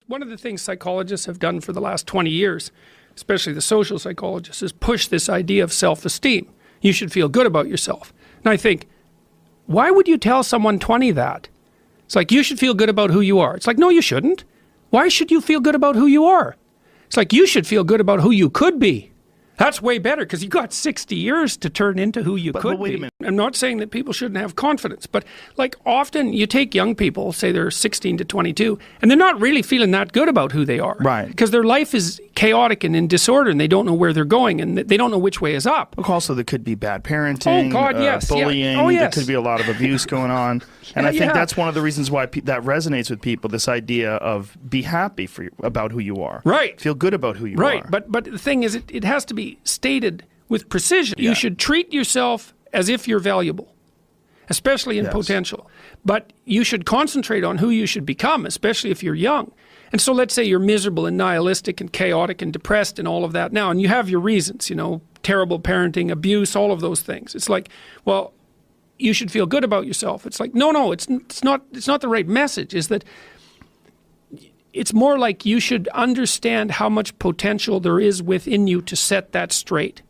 One of the things psychologists have done for the last 20 years, especially the social psychologists, is push this idea of self-esteem. You should feel good about yourself. And I think, why would you tell someone 20 that? It's like, you should feel good about who you are. It's like, no, you shouldn't. Why should you feel good about who you are? It's like, you should feel good about who you could be. That's way better, because you got 60 years to turn into who you could wait be. a minute. I'm not saying that people shouldn't have confidence, but like often you take young people, say they're 16 to 22, and they're not really feeling that good about who they are. Right. Because their life is chaotic and in disorder, and they don't know where they're going, and they don't know which way is up. Also, there could be bad parenting, Oh, God, yes. bullying. Yeah. Oh, yes. There could be a lot of abuse going on. And I think that's one of the reasons why that resonates with people, this idea of be happy about who you are. Right. Feel good about who you are. Right. But the thing is, it has to be stated with precision. Yeah. You should treat yourself as if you're valuable, especially in potential. But you should concentrate on who you should become, especially if you're young. And so let's say you're miserable and nihilistic and chaotic and depressed and all of that now, and you have your reasons, you know, terrible parenting, abuse, all of those things. It's like, well, you should feel good about yourself. It's like, no, it's not the right message. Is that it's more like you should understand how much potential there is within you to set that straight.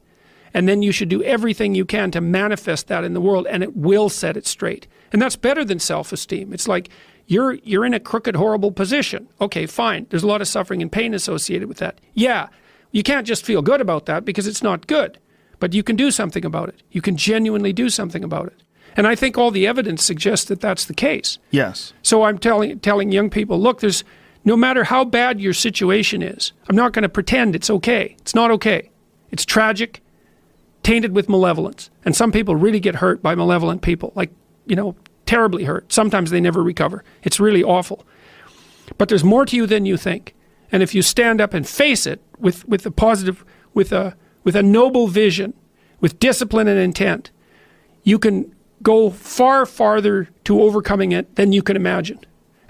And then you should do everything you can to manifest that in the world, and it will set it straight. And that's better than self-esteem. It's like you're in a crooked, horrible position. Okay, fine. There's a lot of suffering and pain associated with that. Yeah, you can't just feel good about that because it's not good. But you can do something about it. You can genuinely do something about it. And I think all the evidence suggests that that's the case. Yes. So I'm telling young people, look, no matter how bad your situation is, I'm not going to pretend it's okay. It's not okay. It's tragic, tainted with malevolence. And some people really get hurt by malevolent people, like, you know, terribly hurt. Sometimes they never recover. It's really awful. But there's more to you than you think. And if you stand up and face it with a positive, with a noble vision, with discipline and intent, you can go far farther to overcoming it than you can imagine.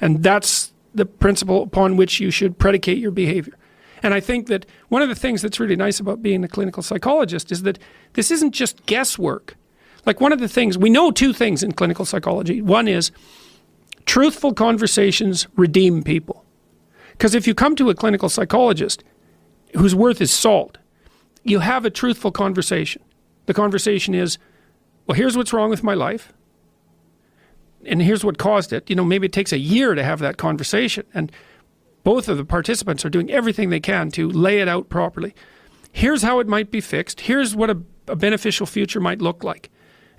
And that's the principle upon which you should predicate your behavior. And I think that one of the things that's really nice about being a clinical psychologist is that this isn't just guesswork. Like, one of the things, we know two things in clinical psychology. One is truthful conversations redeem people. Because if you come to a clinical psychologist whose worth is salt, you have a truthful conversation. The conversation is, well, here's what's wrong with my life, and here's what caused it. You know, maybe it takes a year to have that conversation, and both of the participants are doing everything they can to lay it out properly. Here's how it might be fixed. Here's what a beneficial future might look like.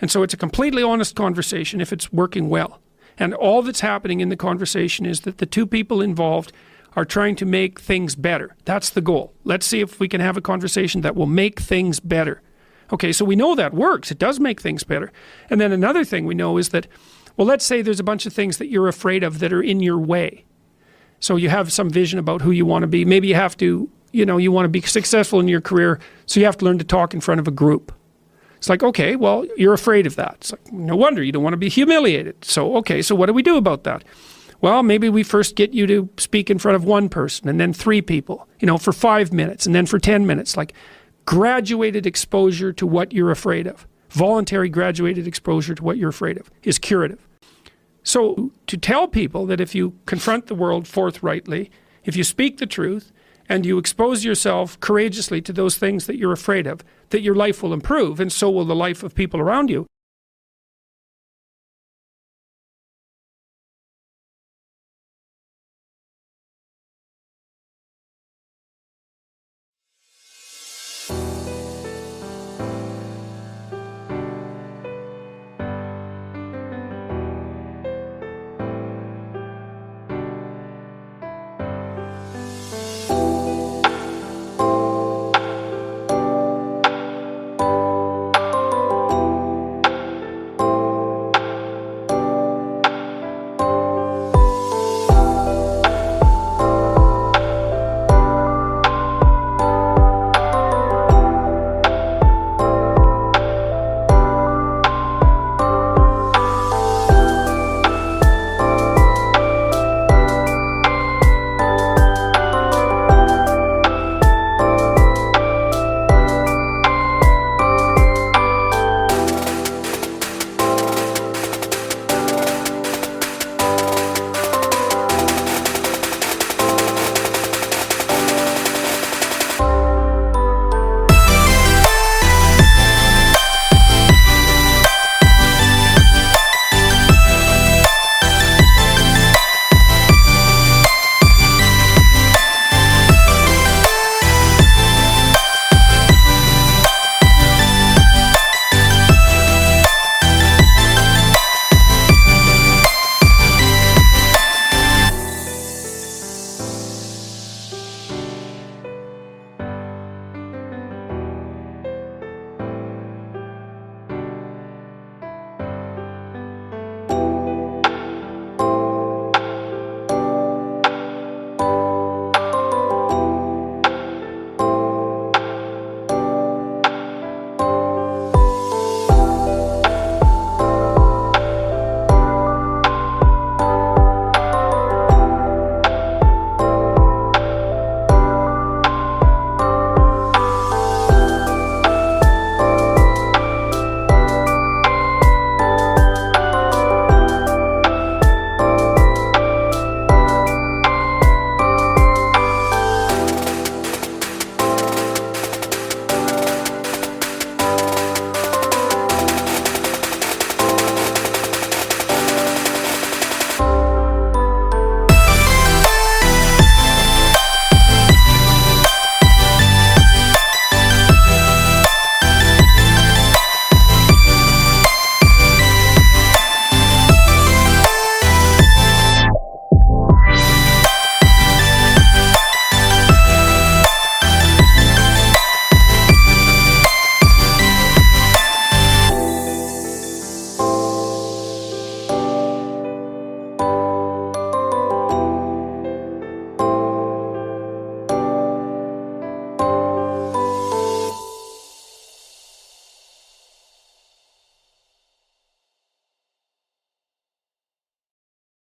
And so it's a completely honest conversation if it's working well. And all that's happening in the conversation is that the two people involved are trying to make things better. That's the goal. Let's see if we can have a conversation that will make things better. Okay, so we know that works. It does make things better. And then another thing we know is that, well, let's say there's a bunch of things that you're afraid of that are in your way. So you have some vision about who you want to be. Maybe you have to, you know, you want to be successful in your career, so you have to learn to talk in front of a group. It's like, okay, well, you're afraid of that. It's like, no wonder, you don't want to be humiliated. So, okay, so what do we do about that? Well, maybe we first get you to speak in front of one person, and then 3 people, you know, for 5 minutes, and then for 10 minutes. Like, graduated exposure to what you're afraid of. Voluntary graduated exposure to what you're afraid of is curative. So to tell people that if you confront the world forthrightly, if you speak the truth, and you expose yourself courageously to those things that you're afraid of, that your life will improve, and so will the life of people around you.